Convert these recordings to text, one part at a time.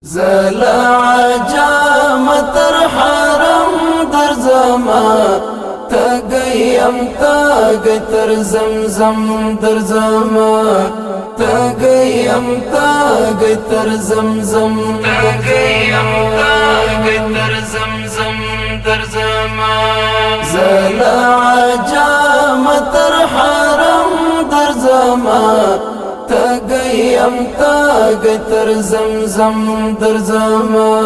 زلا عجام تر حرم در زما تگیم تاگ تر زمزم در زما تگیم تاگ تر زمزم تگیم تاگ تر زمزم در زما زلا عجام تر حرم در زما تگیم تاگ تر زمزم در زما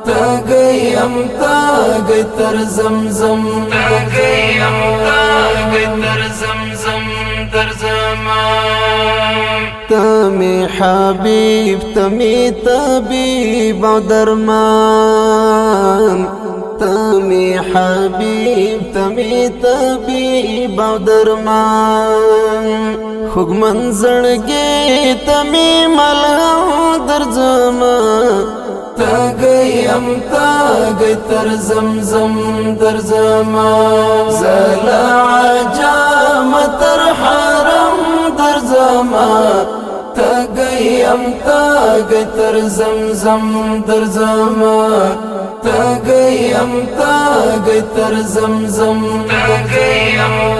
تگیم تاگ تر زمزم تگیم تاگ تر زمزم در زما تمی حبیب تمی طبیب و درمان تمی حبیب تمی طبیب و درمان خوگ منزلگی تمی ملغم در زما تگیم تاگ تر زمزم در زما زلا عجام تر حرم در زما تگیم تاگ تر زمزم در زما تگیم تاگ تر زمزم تگیم